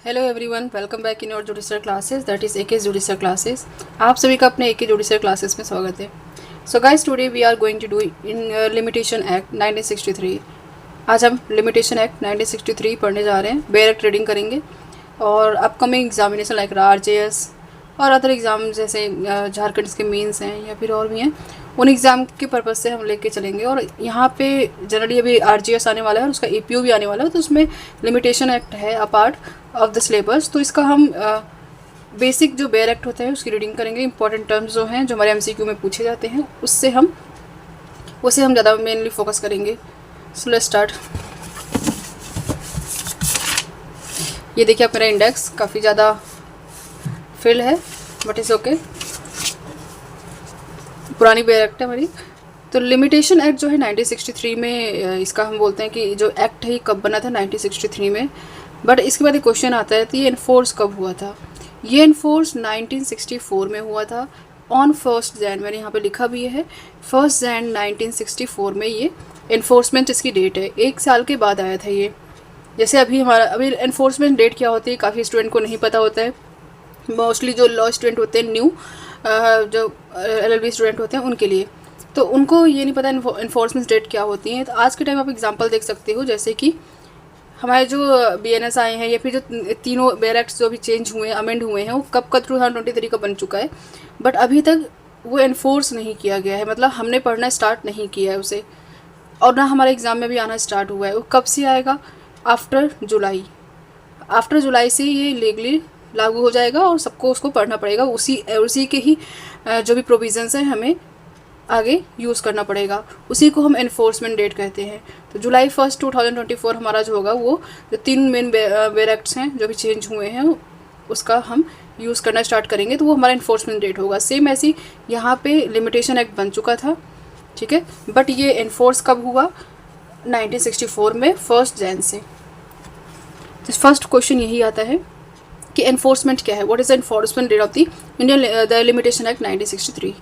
Hello everyone, welcome back in your judicial classes, that is AK judicial classes. आप सभी का अपने एके judicial classes में स्वागत है। So guys, today we are going to do in limitation act 1963। आज हम लिमिटेशन एक्ट 1963 पढ़ने जा रहे हैं। बेयर रीडिंग करेंगे और अपकमिंग एग्जामिनेशन लाइक RJS और अदर एग्ज़ाम जैसे झारखंड के मेंस हैं या फिर और भी हैं, उन एग्ज़ाम के पर्पज़ से हम लेके चलेंगे। और यहाँ पे जनरली अभी RJS आने वाला है और उसका APO भी आने वाला है, तो उसमें लिमिटेशन एक्ट है a part of the syllabus. तो इसका हम बेसिक जो बेयर एक्ट होता है उसकी रीडिंग करेंगे। इंपॉर्टेंट टर्म्स जो हैं जो हमारे MCQ में पूछे जाते हैं उसे हम ज़्यादा मेनली फोकस करेंगे। So let's start. ये देखिए आप, मेरा इंडेक्स काफ़ी ज़्यादा फिल है बट इज़ ओके। पुरानी बेयर एक्ट है हमारी। तो लिमिटेशन एक्ट जो है 1963 में, इसका हम बोलते हैं कि जो एक्ट है ये कब बना था, 1963 में। बट इसके बाद एक क्वेश्चन आता है, तो ये इन्फोर्स कब हुआ था? ये इन्फोर्स 1964 में हुआ था ऑन 1 जनवरी। मैंने यहाँ पे लिखा भी है 1 जनवरी 1964 में ये इन्फोर्समेंट इसकी डेट है। 1 साल के बाद आया था ये। जैसे अभी इन्फोर्समेंट डेट क्या होती है काफ़ी स्टूडेंट को नहीं पता होता है। मोस्टली जो लॉ स्टूडेंट होते हैं, न्यू जो LLB स्टूडेंट होते हैं उनके लिए, तो उनको ये नहीं पता इन्फोर्समेंट डेट क्या होती है। तो आज के टाइम आप एग्जांपल देख सकते हो, जैसे कि हमारे जो BNS आए हैं या फिर जो तीनों बेयर एक्ट्स जो भी चेंज हुए हैं, अमेंड हुए हैं, वो कब का 2023 का बन चुका है, बट अभी तक वो इन्फोर्स नहीं किया गया है। मतलब हमने पढ़ना स्टार्ट नहीं किया है उसे, और ना हमारे एग्ज़ाम में भी आना स्टार्ट हुआ है। वो कब से आएगा? आफ्टर जुलाई से ये लीगली लागू हो जाएगा और सबको उसको पढ़ना पड़ेगा। उसी के ही जो भी प्रोविजंस हैं हमें आगे यूज़ करना पड़ेगा। उसी को हम एनफोर्समेंट डेट कहते हैं। तो जुलाई 1, 2024 हमारा जो होगा, वो जो 3 मेन बेयर एक्ट्स हैं जो भी चेंज हुए हैं उसका हम यूज़ करना स्टार्ट करेंगे, तो वो हमारा एनफोर्समेंट डेट होगा। सेम ऐसी यहाँ पे लिमिटेशन एक्ट बन चुका था, ठीक है, बट ये एनफोर्स कब हुआ? 1964 में 1 जनवरी से। तो फर्स्ट क्वेश्चन यही आता है कि एनफोर्समेंट क्या है, what is the enforcement date of the limitation act 1963।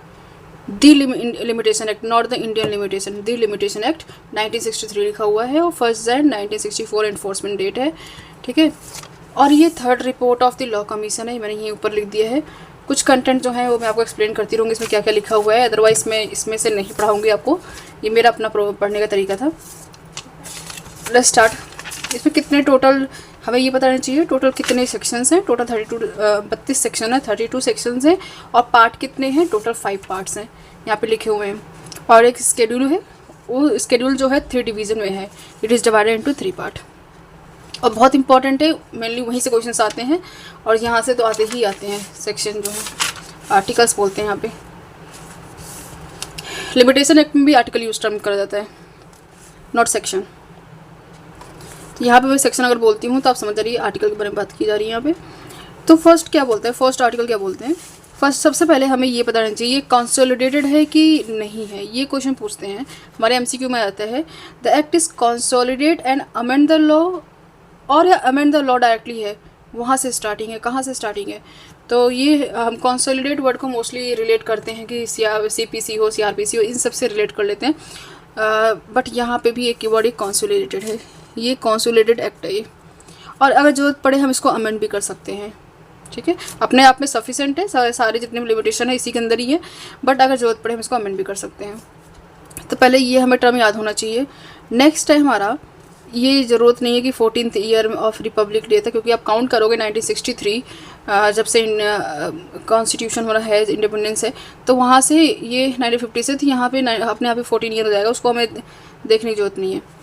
The limitation act, not the Indian limitation, the limitation act 1963 लिखा हुआ है और 1 जनवरी 1964 एनफोर्समेंट डेट है, ठीक है। और ये 3rd report of the law commission है, मैंने यहीं ऊपर लिख दिया है। कुछ कंटेंट जो है वो मैं आपको एक्सप्लेन करती रहूँगी इसमें क्या क्या लिखा हुआ है, अदरवाइज मैं इसमें से नहीं पढ़ाऊँगी आपको। ये मेरा अपना पढ़ने का तरीका था। Let's start. इसमें कितने टोटल हमें ये पता रहना चाहिए, टोटल कितने सेक्शंस हैं। टोटल 32 सेक्शन है, 32 सेक्शंस हैं। और पार्ट कितने हैं? टोटल 5 पार्ट्स हैं, यहाँ पे लिखे हुए हैं। और एक स्केड्यूल है, वो स्केड्यूल जो है 3 डिवीज़न में है। It is divided into 3 part. और बहुत इंपॉर्टेंट है, मेनली वहीं से क्वेश्चंस आते हैं और यहाँ से तो आते ही आते हैं। सेक्शन जो है आर्टिकल्स बोलते हैं यहाँ पे। लिमिटेशन एक्ट में भी आर्टिकल यूज टर्म करा जाता है, नॉट सेक्शन। यहाँ पे मैं सेक्शन अगर बोलती हूँ तो आप समझ रही है आर्टिकल के बारे में बात की जा रही है यहाँ पे। तो फर्स्ट क्या बोलते हैं, फर्स्ट आर्टिकल क्या बोलते हैं? फर्स्ट सबसे पहले हमें ये पता रहना चाहिए ये कंसोलिडेटेड है कि नहीं है। ये क्वेश्चन पूछते हैं हमारे MCQ में आता है। The act is consolidate and amend the law, और या अमेंड द लॉ डायरेक्टली है, वहाँ से स्टार्टिंग है। कहाँ से स्टार्टिंग है? तो ये हम कंसोलिडेट वर्ड को मोस्टली रिलेट करते हैं कि CPC हो, CRPC हो, इन सब से रिलेट कर लेते हैं। बट यहाँ पे भी एक कीवर्ड ही कंसोलिडेटेड है। ये कंसोलिडेटेड एक्ट है ये, और अगर ज़रूरत पड़े हम इसको अमेंड भी कर सकते हैं, ठीक है। अपने आप में सफिशेंट है, सारे जितने भी लिमिटेशन है इसी के अंदर ही है, बट अगर ज़रूरत पड़े हम इसको अमेंड भी कर सकते हैं। तो पहले ये हमें टर्म याद होना चाहिए। नेक्स्ट है हमारा, ये ज़रूरत नहीं है कि 14th year of Republic day था, क्योंकि आप काउंट करोगे 1963 जब से कॉन्स्टिट्यूशन हो रहा है, इंडिपेंडेंस है, तो वहाँ से ये 1950 से, तो यहाँ पे अपने आप ही 14 ईयर हो जाएगा। उसको हमें देखने की जरूरत नहीं है।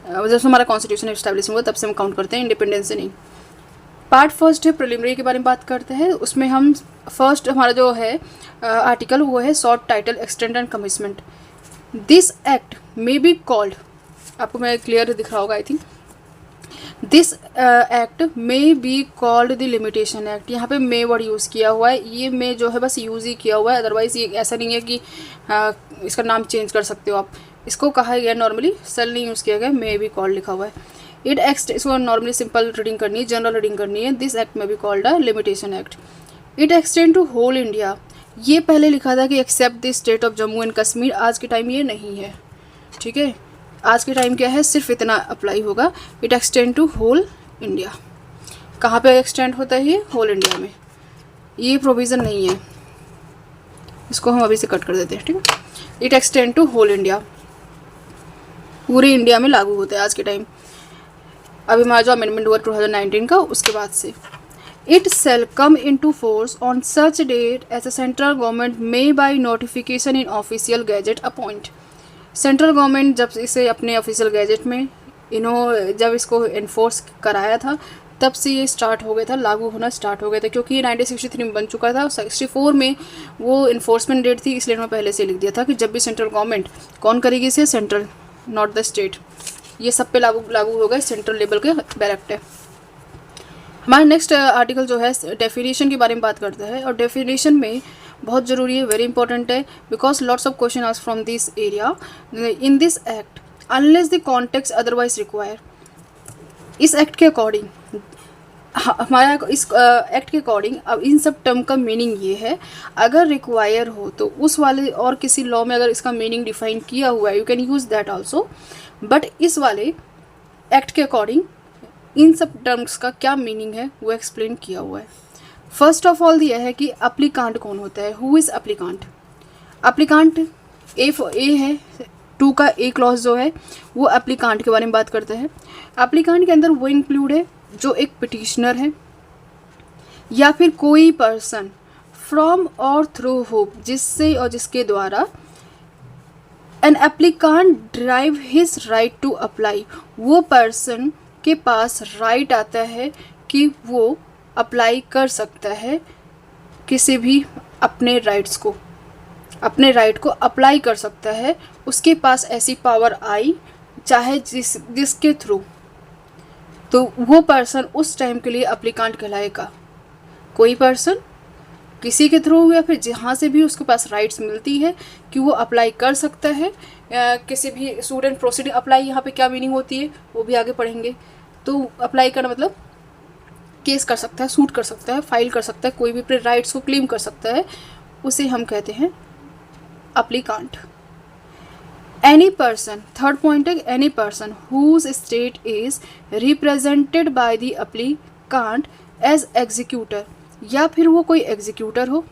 जब से हमारा कॉन्स्टिट्यूशन इस्टेब्लिश हुआ तब से हम काउंट करते हैं, इंडिपेंडेंस से नहीं। पार्ट फर्स्ट है, प्रिलिमिनरी के बारे में बात करते हैं। उसमें हम फर्स्ट हमारा जो है आर्टिकल वो है short title extend and commitment. This act may be called, आपको मैं क्लियर दिख रहा होगा I think. This act may be called the limitation act. यहाँ पे मे वर्ड यूज़ किया हुआ है। ये मे जो है बस यूज़ ही किया हुआ है, अदरवाइज़ ये ऐसा नहीं है कि इसका नाम चेंज कर सकते हो आप। इसको कहा गया नॉर्मली, सेल नहीं यूज़ किया गया, मे बी कॉल्ड लिखा हुआ है। इट एक्ट, इसको नॉर्मली सिंपल रीडिंग करनी है, जनरल रीडिंग करनी है। दिस एक्ट में be called a limitation act. It extend to whole India. ये पहले लिखा था कि except the state of Jammu and Kashmir. आज के टाइम ये नहीं है, ठीक है। आज के टाइम क्या है, सिर्फ इतना अप्लाई होगा। It extend to whole India. कहाँ पे एक्सटेंड होता है ये? होल इंडिया में। ये प्रोविज़न नहीं है, इसको हम अभी से कट कर देते हैं, ठीक है। It extend to whole India, पूरे इंडिया में लागू होता है आज के टाइम। अभी हमारा जो अमेंडमेंट हुआ 2019 का, उसके बाद से। It shall come in to force on such date as a central government may by notification in official gazette appoint. Central government जब इसे अपने ऑफिशियल गैजेट में जब इसको इन्फोर्स कराया था, तब से ये स्टार्ट हो गया था, लागू होना स्टार्ट हो गया था। क्योंकि ये 1963 में बन चुका था, 64 में वो इन्फोर्समेंट डेट थी, इसलिए उन्होंने पहले से लिख दिया था कि जब भी सेंट्रल गवर्नमेंट, कौन करेगी इसे? Central, not the state. ये सब पे लागू होगा, सेंट्रल लेवल के डायरेक्ट है। हमारा नेक्स्ट आर्टिकल जो है डेफिनेशन के बारे में बात करता है, और डेफिनेशन में बहुत ज़रूरी है, वेरी इंपॉर्टेंट है, because lots of question asked from this area. In this act unless the context otherwise require. इस एक्ट के अकॉर्डिंग, हमारा इस एक्ट के अकॉर्डिंग अब इन सब टर्म का मीनिंग ये है, अगर रिक्वायर हो तो उस वाले और किसी लॉ में अगर इसका मीनिंग डिफाइन किया हुआ है, you can use that also. But इस वाले एक्ट के अकॉर्डिंग इन सब टर्म्स का क्या मीनिंग है वो एक्सप्लेन किया हुआ है। फर्स्ट ऑफ ऑल यह है कि अप्लीकांट कौन होता है, हु इज़ अप्लीकांट। अप्लीकांट ए है 2 का ए क्लॉज जो है वो अप्लीकांट के बारे में बात करता है। अप्लीकांट के अंदर वो इंक्लूड है जो एक पिटिशनर है या फिर कोई पर्सन फ्रॉम और थ्रू होप, जिससे और जिसके द्वारा an applicant drive his right to apply. वो पर्सन के पास राइट आता है कि वो अप्लाई कर सकता है किसी भी अपने राइट्स को, अपने राइट को अप्लाई कर सकता है, उसके पास ऐसी पावर आई, चाहे जिसके थ्रू, तो वो पर्सन उस टाइम के लिए अप्लीकांट कहलाएगा। कोई पर्सन किसी के थ्रू या फिर जहाँ से भी उसके पास राइट्स मिलती है कि वो अप्लाई कर सकता है, किसी भी स्टूडेंट प्रोसीडिंग। अप्लाई यहाँ पे क्या मीनिंग होती है वो भी आगे पढ़ेंगे। तो अप्लाई करना मतलब केस कर सकता है, सूट कर सकता है, फाइल कर सकता है, कोई भी अपने राइट्स को क्लेम कर सकता है, उसे हम कहते हैं applicant. Any person, third point है, any person whose estate is represented by the applicant as executor. या फिर वो कोई एग्जीक्यूटर हो,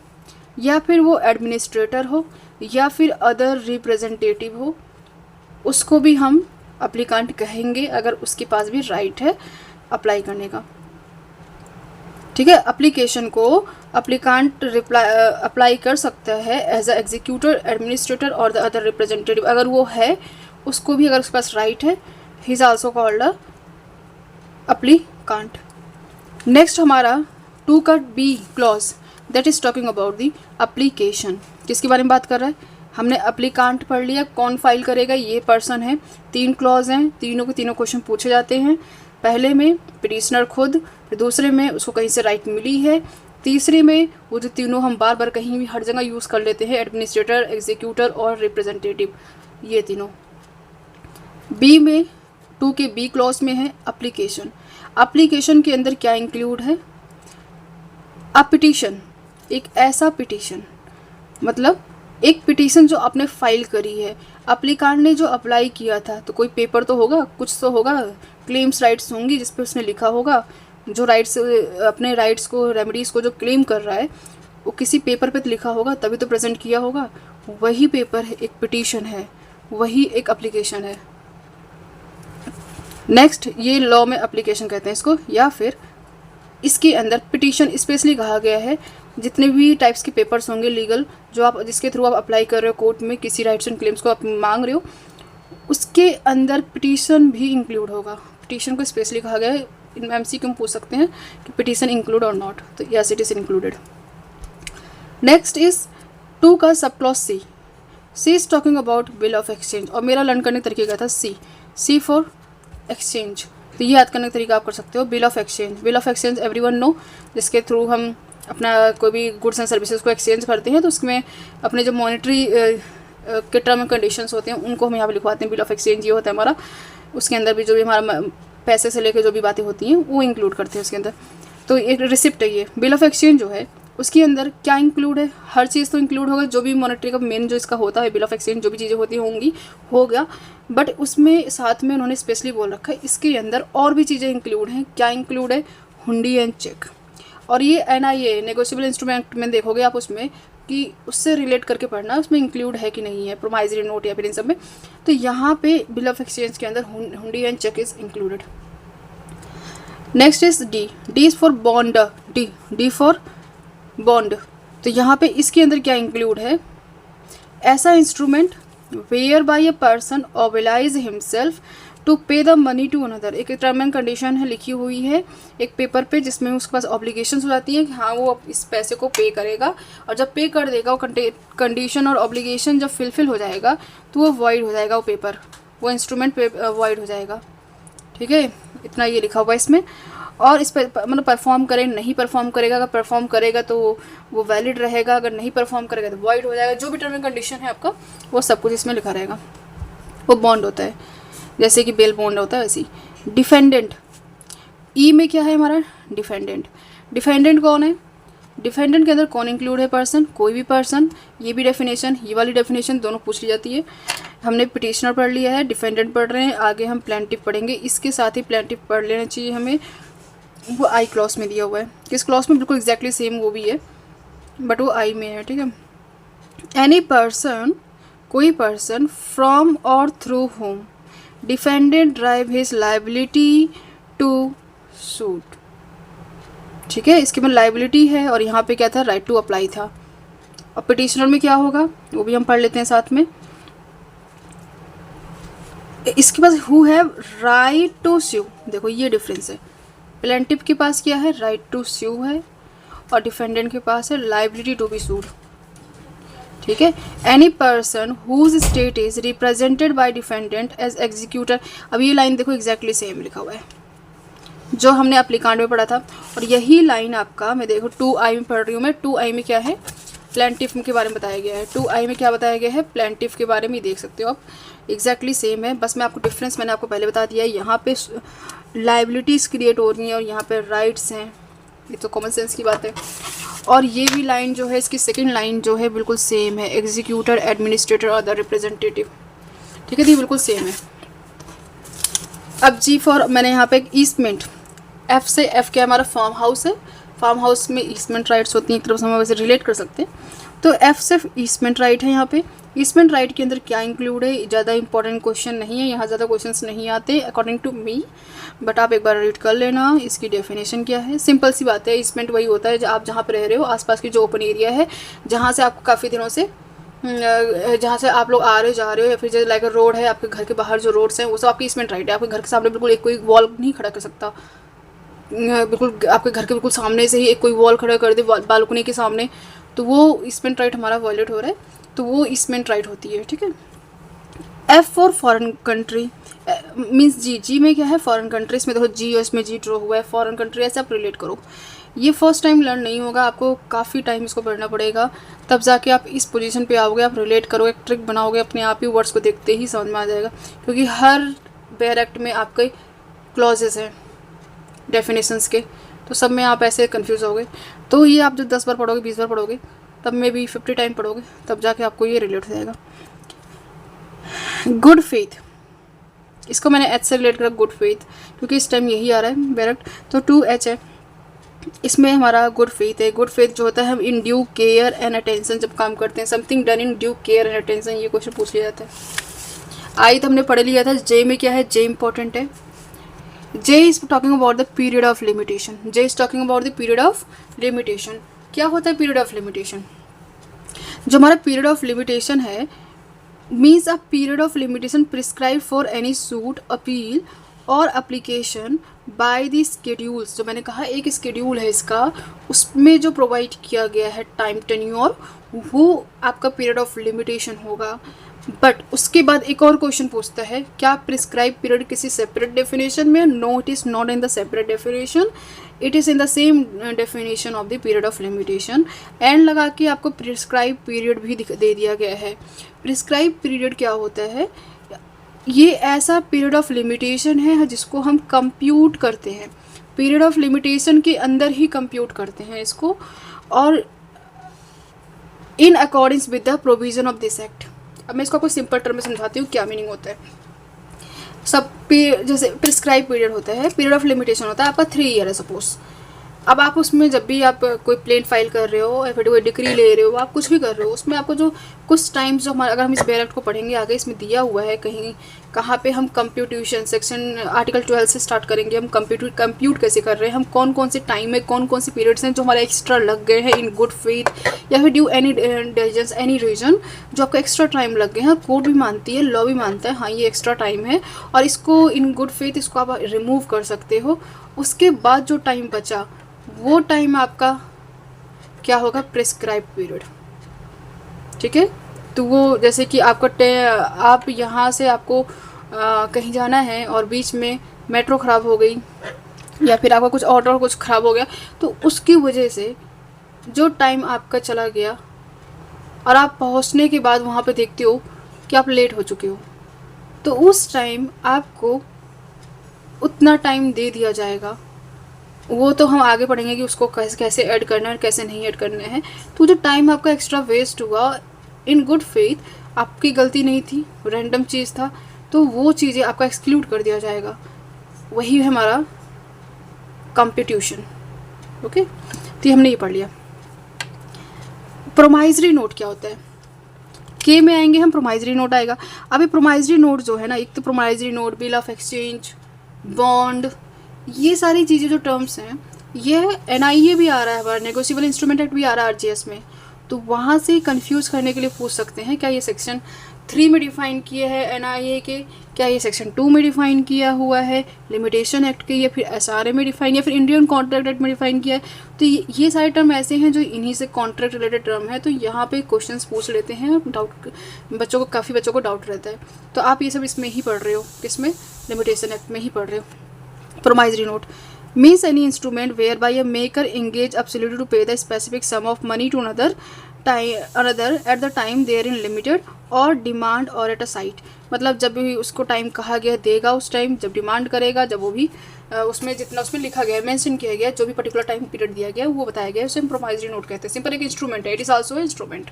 या फिर वो एडमिनिस्ट्रेटर हो, या फिर अदर रिप्रेजेंटेटिव हो, उसको भी हम अप्लीकांट कहेंगे अगर उसके पास भी राइट है अप्लाई करने का। ठीक है, एप्लीकेशन को अप्लीकांट अप्लाई कर सकता है एज अ एग्जीक्यूटर, एडमिनिस्ट्रेटर और द अदर रिप्रेजेंटेटिव। अगर वो है, उसको भी अगर उसके पास राइट है, he is also called a applicant. Next हमारा 2 का B clause, that is talking about the application. किसके बारे में बात कर रहा है? हमने अप्लीकांट पढ़ लिया, कौन फाइल करेगा, ये पर्सन है। 3 क्लॉज हैं, तीनों के तीनों क्वेश्चन पूछे जाते हैं। पहले में पिटिशनर खुद, फिर दूसरे में उसको कहीं से राइट मिली है, तीसरे में वो जो तीनों हम बार बार कहीं भी हर जगह यूज़ कर लेते हैं, एडमिनिस्ट्रेटर, एग्जीक्यूटर और रिप्रेजेंटेटिव, ये तीनों। बी में 2 के बी क्लॉज में है एप्लीकेशन। एप्लीकेशन के अंदर क्या इंक्लूड है? अ पिटीशन, एक ऐसा पिटीशन, मतलब एक पिटीशन जो आपने फाइल करी है। एप्लीकांट ने जो अप्लाई किया था, तो कोई पेपर तो होगा, कुछ तो होगा, क्लेम्स राइट्स होंगी जिस पे उसने लिखा होगा, जो राइट्स, अपने राइट्स को, रेमेडीज़ को जो क्लेम कर रहा है, वो किसी पेपर पे तो लिखा होगा, तभी तो प्रेजेंट किया होगा। वही पेपर है, एक पिटीशन है, वही एक एप्लीकेशन है। नेक्स्ट, ये लॉ में एप्लीकेशन कहते हैं इसको, या फिर इसके अंदर पिटीशन स्पेशली कहा गया है जितने भी टाइप्स के पेपर्स होंगे लीगल, जो आप, जिसके थ्रू आप अप्लाई कर रहे हो कोर्ट में, किसी राइट्स एंड क्लेम्स को आप मांग रहे हो, उसके अंदर पिटीशन भी इंक्लूड होगा। पिटीशन को स्पेशली कहा गया है। इन MCQ में पूछ सकते हैं कि पिटीशन इंक्लूड और नॉट, तो yes it is included. Next is 2 का sub clause C. C is talking about bill of exchange, और मेरा लर्न करने का तरीका था सी फॉर एक्सचेंज। तो ये याद करने का तरीका आप कर सकते हो, bill of exchange. Bill of exchange everyone know, जिसके थ्रू हम अपना कोई भी गुड्स एंड सर्विसेज को एक्सचेंज करते हैं, तो उसमें अपने जो मॉनेटरी के टर्म एंड कंडीशंस होते हैं उनको हम यहाँ पे लिखवाते हैं। बिल ऑफ एक्सचेंज ये होता है हमारा, उसके अंदर भी जो भी हमारा पैसे से लेकर जो भी बातें होती हैं वो इंक्लूड करते हैं उसके अंदर। तो एक रिसिप्ट है ये। बिल ऑफ एक्सचेंज जो है उसके अंदर क्या इंक्लूड है? हर चीज़ तो इंक्लूड होगा, जो भी मॉनेटरी का मेन जो इसका होता है बिल ऑफ एक्सचेंज, जो भी चीज़ें होती होंगी हो गया, बट उसमें साथ में उन्होंने स्पेशली बोल रखा है इसके अंदर और भी चीज़ें इंक्लूड हैं। क्या इंक्लूड है? हुंडी एंड चेक। और ये NIA नेगोशिएबल इंस्ट्रूमेंट में देखोगे आप उसमें कि उससे रिलेट करके पढ़ना उसमें इंक्लूड है कि नहीं है, प्रोमाइजरी नोट या फिर इन सब में। तो यहाँ पे बिल ऑफ एक्सचेंज के अंदर hundi and cheque is included. Next is D is for bond, D for bond. तो यहाँ पे इसके अंदर क्या इंक्लूड है, ऐसा instrument whereby a person oblige himself to pay the money to another. एक टर्म एंड कंडीशन है लिखी हुई है एक पेपर पे जिसमें उसके पास ऑब्लिगेशंस हो जाती है कि हाँ वो इस पैसे को पे करेगा, और जब पे कर देगा वो कंडीशन और ऑब्लिगेशन जब फिलफिल हो जाएगा तो वो वॉइड हो जाएगा, वो पेपर, वो इंस्ट्रूमेंट वॉइड हो जाएगा। ठीक है, इतना ये लिखा हुआ है इसमें। और इस पर मतलब परफॉर्म करे, नहीं परफॉर्म करेगा, अगर परफॉर्म करेगा तो वो वैलिड रहेगा, अगर नहीं परफॉर्म करेगा तो वॉइड हो जाएगा। जो भी टर्म एंड कंडीशन है आपका वो सब कुछ इसमें लिखा रहेगा। वो बॉन्ड होता है जैसे कि बेल बॉन्ड होता है वैसे ही। डिफेंडेंट, ई में क्या है हमारा, डिफेंडेंट। डिफेंडेंट कौन है, डिफेंडेंट के अंदर कौन इंक्लूड है, पर्सन, कोई भी पर्सन। ये भी डेफिनेशन, ये वाली डेफिनेशन दोनों पूछ ली जाती है। हमने पिटिशनर पढ़ लिया है, डिफेंडेंट पढ़ रहे हैं, आगे हम प्लेंटिफ पढ़ेंगे। इसके साथ ही प्लेंटिफ पढ़ लेना चाहिए हमें, वो आई क्लॉज में दिया हुआ है। किस क्लॉज में, बिल्कुल एग्जैक्टली सेम वो भी है बट वो आई में है। ठीक है, एनी पर्सन, कोई पर्सन फ्रॉम और through whom defendant drive his liability to suit. ठीक है, इसके में लाइबिलिटी है और यहाँ पे क्या था, राइट टू अप्लाई था। और पिटिशनर में क्या होगा वो भी हम पढ़ लेते हैं साथ में। इसके पास हु हैव राइट टू स्यू, देखो ये डिफरेंस है। प्लेंटिफ के पास क्या है, राइट टू स्यू है, और डिफेंडेंट के पास है लाइबिलिटी टू बी सूड। ठीक है, any person whose estate is represented by defendant as executor. अब ये लाइन देखो एग्जैक्टली सेम लिखा हुआ है जो हमने एप्लीकांट में पढ़ा था। और यही लाइन आपका, मैं देखो 2I में पढ़ रही हूँ मैं, 2I में क्या है, प्लेंटिफ के बारे में बताया गया है। 2I में क्या बताया गया है, प्लेंटिफ के बारे में देख सकते हो आप, एग्जैक्टली सेम है। बस मैं आपको डिफरेंस मैंने आपको पहले बता दिया है, यहाँ पे लाइबिलिटीज़ क्रिएट हो रही हैं और यहाँ पे राइट्स हैं, ये तो कॉमन सेंस की बात है। और ये भी लाइन जो है, इसकी सेकंड लाइन जो है बिल्कुल सेम है, एग्जीक्यूटर, एडमिनिस्ट्रेटर और द रिप्रेजेंटेटिव। ठीक है, तो ये बिल्कुल सेम है। अब जी फॉर, मैंने यहाँ पे एक ईस्टमेंट, एफ से, एफ क्या हमारा फार्म हाउस है, फार्म हाउस में ईस्टमेंट राइट्स होती हैं, एक तरफ से हम वैसे रिलेट कर सकते हैं। तो एफ से ईस्टमेंट राइट है यहाँ पे। ईस्टमेंट राइट के अंदर क्या इंक्लूड है, ज़्यादा इंपॉर्टेंट क्वेश्चन नहीं है, यहाँ ज़्यादा क्वेश्चंस नहीं आते अकॉर्डिंग टू मी, बट आप एक बार रीड कर लेना। इसकी डेफिनेशन क्या है, सिंपल सी बात है, ईस्टमेंट वही होता है आप जहाँ पर रह रहे हो, आसपास की जो ओपन एरिया है, जहाँ से आपको काफ़ी दिनों से, जहाँ से आप लोग आ रहे हो जा रहे हो, या फिर जैसे लाइक रोड है, आपके घर के बाहर जो रोड्स हैं वो सब आपकी ईस्टमेंट राइट है। आपके घर के सामने बिल्कुल एक कोई वॉल नहीं खड़ा कर सकता, बिल्कुल आपके घर के बिल्कुल सामने से ही एक कोई वॉल खड़ा कर दे बालकनी के सामने, तो वो ईस्टमेंट राइट हमारा वॉयलेट हो रहा है, तो वो ईस्टमेंट राइट होती है। ठीक है, F for foreign country means जी में क्या है, फॉरेन कंट्री। इसमें देखो जी और इसमें जी ड्रॉ हुआ है, फॉरेन कंट्री ऐसे आप रिलेट करो। ये फर्स्ट टाइम लर्न नहीं होगा, आपको काफ़ी टाइम इसको पढ़ना पड़ेगा, तब जाके आप इस पोजीशन पे आओगे, आप रिलेट करोगे, एक ट्रिक बनाओगे, अपने आप ही वर्ड्स को देखते ही समझ में आ जाएगा, क्योंकि हर बेयर एक्ट में आपके क्लॉजेस हैं डेफिनेशंस के, तो सब में आप ऐसे कंफ्यूज होगे। तो ये आप जब 10 बार पढ़ोगे, 20 बार पढ़ोगे, तब में भी 50 टाइम पढ़ोगे, तब जाके आपको ये रिलेट हो जाएगा। गुड फेथ, इसको मैंने एच से रिलेट करा, गुड फेथ, क्योंकि इस टाइम यही आ रहा है डायरेक्ट, तो 2H है। इसमें हमारा गुड फेथ है। गुड फेथ जो होता है, हम in due care and attention जब काम करते हैं, something done in due care and attention, ये क्वेश्चन पूछ लिया जाता है। आई तो हमने पढ़ लिया था। जे में क्या है, जे इंपॉर्टेंट है। J is talking about the period of limitation, J is talking about the period of limitation. क्या होता है पीरियड ऑफ लिमिटेशन, जो हमारा पीरियड ऑफ लिमिटेशन है, means a period of limitation prescribed for any suit, appeal और application by the schedules. जो मैंने कहा एक स्केड्यूल है इसका, उसमें जो प्रोवाइड किया गया है टाइम टेन्योर, वो आपका पीरियड ऑफ लिमिटेशन होगा। बट उसके बाद एक और क्वेश्चन पूछता है, क्या प्रिस्क्राइब पीरियड किसी सेपरेट डेफिनेशन में? No, it is not in the separate definition, it is in the same definition of the period of limitation. And लगा के आपको प्रिस्क्राइब पीरियड भी दे दिया गया है। प्रिस्क्राइब पीरियड क्या होता है, ये ऐसा पीरियड ऑफ लिमिटेशन है जिसको हम कंप्यूट करते हैं, पीरियड ऑफ लिमिटेशन के अंदर ही कंप्यूट करते हैं इसको, और in accordings with the provision of this act. अब मैं इसको आपको सिंपल टर्म में समझाती हूँ क्या मीनिंग होता है। सब जैसे प्रिस्क्राइब पीरियड होता है, पीरियड ऑफ लिमिटेशन होता है आपका 3 ईयर है सपोज, अब आप उसमें जब भी आप कोई प्लेन फाइल कर रहे हो या फिर कोई डिक्री ले रहे हो, आप कुछ भी कर रहे हो, उसमें आपको जो कुछ टाइम्स जो हमारा, अगर हम इस बेयर एक्ट को पढ़ेंगे आगे, इसमें दिया हुआ है कहीं कहाँ पे हम कंप्यूटेशन सेक्शन आर्टिकल 12 से स्टार्ट करेंगे, हम कंप्यूट कैसे कर रहे हैं, हम कौन कौन से टाइम में कौन कौन से पीरियड्स हैं जो हमारे एक्स्ट्रा लग गए हैं इन गुड फेथ या फिर due any diligence any reason, जो आपका एक्स्ट्रा टाइम लग गए हैं। कोर्ट भी मानती है, लॉ भी मानता है, हाँ ये एक्स्ट्रा टाइम है और इसको इन गुड फेथ इसको आप रिमूव कर सकते हो। उसके बाद जो टाइम बचा वो टाइम आपका क्या होगा, प्रिस्क्राइब पीरियड। ठीक है, तो वो जैसे कि आपका आप यहाँ से आपको कहीं जाना है और बीच में मेट्रो ख़राब हो गई या फिर आपका कुछ ऑर्डर कुछ ख़राब हो गया, तो उसकी वजह से जो टाइम आपका चला गया और आप पहुँचने के बाद वहाँ पे देखते हो कि आप लेट हो चुके हो, तो उस टाइम आपको उतना टाइम दे दिया जाएगा। वो तो हम आगे पढ़ेंगे कि उसको कैसे ऐड करना है, कैसे नहीं ऐड करना है। तो जो टाइम आपका एक्स्ट्रा वेस्ट हुआ इन गुड फेथ, आपकी गलती नहीं थी, रैंडम चीज़ था, तो वो चीज़ें आपका एक्सक्लूड कर दिया जाएगा। वही है हमारा कंप्यूटेशन। ओके, तो हमने ये पढ़ लिया। प्रोमाइजरी नोट क्या होता है, के में आएंगे हम, प्रोमाइजरी नोट आएगा। अभी प्रोमाइजरी नोट जो है ना, एक तो promissory note, bill of exchange, bond, ये सारी चीज़ें जो टर्म्स हैं, ये NIA भी आ रहा है हमारा, नेगोशिएबल इंस्ट्रूमेंट एक्ट भी आ रहा है RGS में, तो वहाँ से कंफ्यूज करने के लिए पूछ सकते हैं क्या ये सेक्शन 3 में डिफाइन किया है NIA के, क्या ये सेक्शन 2 में डिफाइन किया हुआ है लिमिटेशन एक्ट के, या फिर SRA में डिफाइन, या फिर इंडियन कॉन्ट्रैक्ट एक्ट में डिफाइन किया है। तो ये सारे टर्म ऐसे हैं जो इन्हीं से कॉन्ट्रैक्ट रिलेटेड टर्म है, तो यहाँ पे क्वेश्चंस पूछ लेते हैं, डाउट बच्चों को, काफ़ी बच्चों को डाउट रहता है। तो आप ये सब इसमें ही पढ़ रहे हो, किसमें, लिमिटेशन एक्ट में ही पढ़ रहे हो। Promissory note means any instrument whereby a maker engage absolutely to pay the specific sum of money to another at the time therein limited or demand or at a site। मतलब जब भी उसको time कहा गया देगा उस time, जब demand करेगा, जब वो भी उसमें जितना उसमें लिखा गया है, मेंशन किया गया, जो भी पर्टिकुलर टाइम पीरियड दिया गया वो बताया गया है, उसे हम प्रोमाइजरी नोट कहते हैं। सिंपल एक इंस्ट्रूमेंट है, इट इज़ आल्सो इंस्ट्रूमेंट।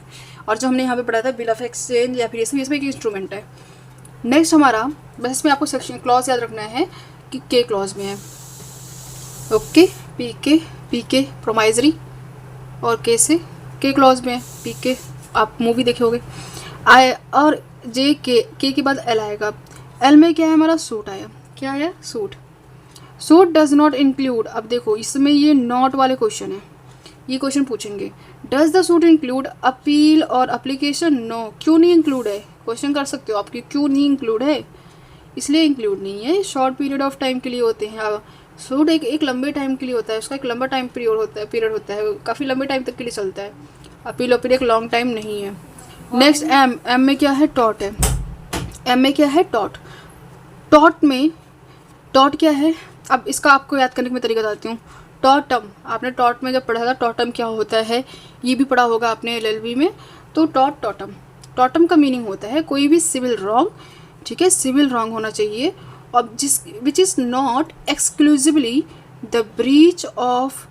और जो हमने यहाँ पे पढ़ा था बिल ऑफ एक्सचेंज या फिर इसमें एक इंस्ट्रूमेंट है। नेक्स्ट हमारा, बस इसमें आपको सेक्शन क्लॉज याद रखना है कि के क्लॉज में है। ओके, पीके प्रोमाइजरी और के से के क्लॉज में है, पीके आप मूवी देखे होगे। और जे के बाद एल आएगा। एल में क्या है हमारा, सूट आया। क्या आया, suit. Suit does not include, अब देखो इसमें ये नॉट वाले क्वेश्चन है, ये क्वेश्चन पूछेंगे, does the suit include appeal और अप्लीकेशन। नो, क्यों नहीं इंक्लूड है, क्वेश्चन कर सकते हो आपकी, क्यों नहीं इंक्लूड है, इसलिए इंक्लूड नहीं है, शॉर्ट पीरियड ऑफ टाइम के लिए होते हैं। अब सूट एक लंबे टाइम के लिए होता है, उसका एक लंबा टाइम पीरियड होता है, काफ़ी लंबे टाइम तक के लिए चलता है। अपील एक लॉन्ग टाइम नहीं है। नेक्स्ट एम में क्या है, टॉट है। एम में क्या है, टॉट। टॉट में टॉट क्या है, अब इसका आपको याद करने का मैं तरीका बताती हूँ। टॉटम, आपने टॉट में जब पढ़ा था टॉटम क्या होता है, ये भी पढ़ा होगा आपने LLB में। तो टॉटम का मीनिंग होता है कोई भी सिविल रॉन्ग, ठीक है, सिविल रॉन्ग होना चाहिए, और which is not exclusively the breach of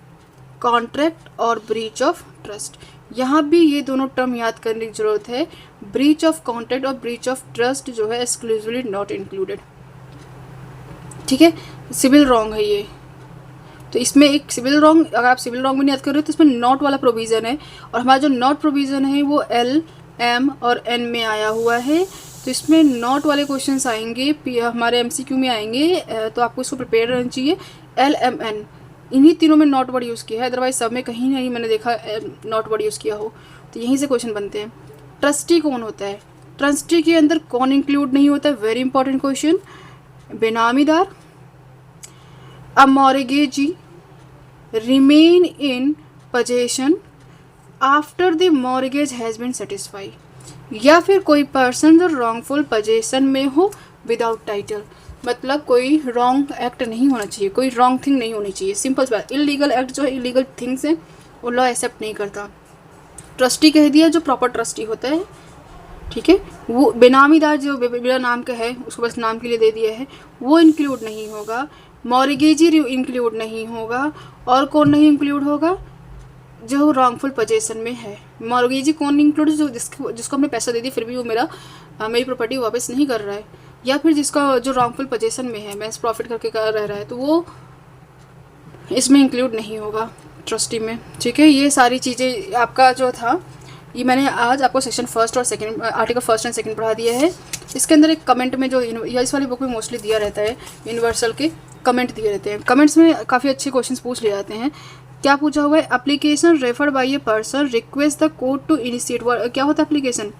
contract और ब्रीच ऑफ ट्रस्ट। यहाँ भी ये दोनों टर्म याद करने की ज़रूरत है, ब्रीच ऑफ कॉन्ट्रैक्ट और ब्रीच ऑफ ट्रस्ट जो है एक्सक्लूसिवली नॉट इंक्लूडेड। ठीक है, सिविल रॉन्ग है ये, तो इसमें एक सिविल रॉन्ग, अगर आप सिविल रॉन्ग में याद कर रहे हो तो इसमें नॉट वाला प्रोविज़न है, और हमारा जो नॉट प्रोविज़न है वो L, M और N में आया हुआ है, तो इसमें नॉट वाले क्वेश्चंस आएंगे, हमारे MCQ में आएंगे, तो आपको इसको प्रिपेयर रहना चाहिए। L, M, N, इन्हीं तीनों में नॉट वर्ड यूज़ किया है, अदरवाइज सब में कहीं नहीं मैंने देखा नॉट वर्ड यूज़ किया हो, तो यहीं से क्वेश्चन बनते हैं। ट्रस्टी कौन होता है, ट्रस्टी के अंदर कौन इंक्लूड नहीं होता है, वेरी इंपॉर्टेंट क्वेश्चन। बेनामीदार। A mortgagee remain in possession after the mortgage has been satisfy, या फिर कोई पर्सन जो रॉन्गफुल पोजेशन में हो विदाउट टाइटल, मतलब कोई रॉन्ग एक्ट नहीं होना चाहिए, कोई रॉन्ग थिंग नहीं होनी चाहिए, सिंपल बात। इलीगल एक्ट जो है, इलीगल थिंग्स हैं, वो लॉ एक्सेप्ट नहीं करता। ट्रस्टी कह दिया जो प्रॉपर ट्रस्टी होता है, ठीक है, वो बेनामीदार जो बिना नाम का है, उसको बस नाम के लिए दे दिया है, वो इंक्लूड नहीं होगा। मॉर्गेजी इंक्लूड नहीं होगा, और कौन नहीं इंक्लूड होगा, जो रॉन्गफुल पोजेशन में है। मॉर्गेजी कौन इंक्लूड, जो जिसको हमने पैसा दे दिया फिर भी वो मेरी प्रॉपर्टी वापस नहीं कर रहा है, या फिर जिसका जो रॉन्गफुल पोजेशन में है, मैं प्रॉफिट करके कर रह रहा है, तो वो इसमें इंक्लूड नहीं होगा। ट्रस्टी में। ठीक है, ये सारी चीज़ें आपका जो था, ये मैंने आज आपको सेक्शन फर्स्ट और second, article first and second पढ़ा दिया है। इसके अंदर एक कमेंट में जो या इस वाली बुक में मोस्टली दिया रहता है, यूनिवर्सल के कमेंट दिए रहते हैं। कमेंट्स में काफ़ी अच्छे क्वेश्चंस पूछ लिए जाते हैं। क्या पूछा हुआ है? Application referred by a person request the court to initiate. क्या होता है एप्लीकेशन?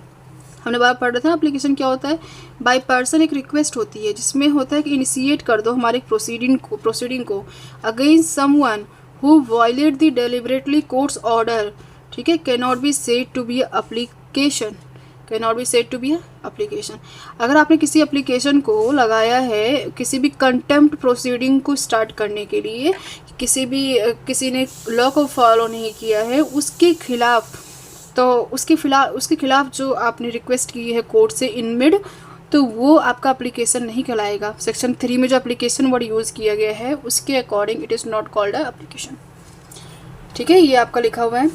हमने बार पढ़ रहा था एप्लीकेशन क्या होता है। बाय पर्सन एक रिक्वेस्ट होती है जिसमें होता है कि इनिशिएट कर दो हमारे प्रोसीडिंग को against someone who violate the deliberately courts order. ठीक है, can not be said to be application, can not be said to be application. अगर आपने किसी एप्लीकेशन को लगाया है किसी भी कंटेम्प्ट प्रोसीडिंग को स्टार्ट करने के लिए, किसी ने लॉ को फॉलो नहीं किया है उसके खिलाफ, तो उसके खिलाफ जो आपने रिक्वेस्ट की है कोर्ट से इन मिड, तो वो आपका एप्लीकेशन नहीं कहलाएगा। सेक्शन 3 में जो एप्लीकेशन वर्ड यूज़ किया गया है उसके according it is not called a application. ठीक है, ये आपका लिखा हुआ है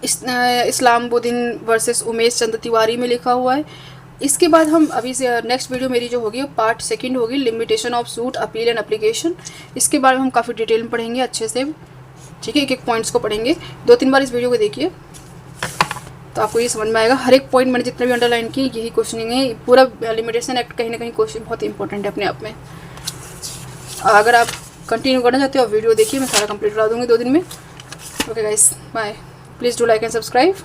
इस्लामुद्दीन वर्सेस उमेश चंद्र तिवारी में लिखा हुआ है। इसके बाद हम अभी से नेक्स्ट वीडियो मेरी जो होगी पार्ट सेकंड होगी, limitation of suit appeal and application. इसके बारे में हम काफ़ी डिटेल में पढ़ेंगे अच्छे से। ठीक है, एक एक पॉइंट्स को पढ़ेंगे, 2-3 बार इस वीडियो को देखिए तो आपको ये समझ में आएगा। हर एक पॉइंट मैंने जितने भी अंडरलाइन किए यही क्वेश्चनिंग है। पूरा लिमिटेशन एक्ट कहीं ना कहीं क्वेश्चन बहुत इंपॉर्टेंट है अपने आप में। अगर आप कंटिन्यू करना चाहते हो वीडियो देखिए, मैं सारा कंप्लीट करा दूँगी 2 दिन में। Okay guys, bye. Please do like and subscribe.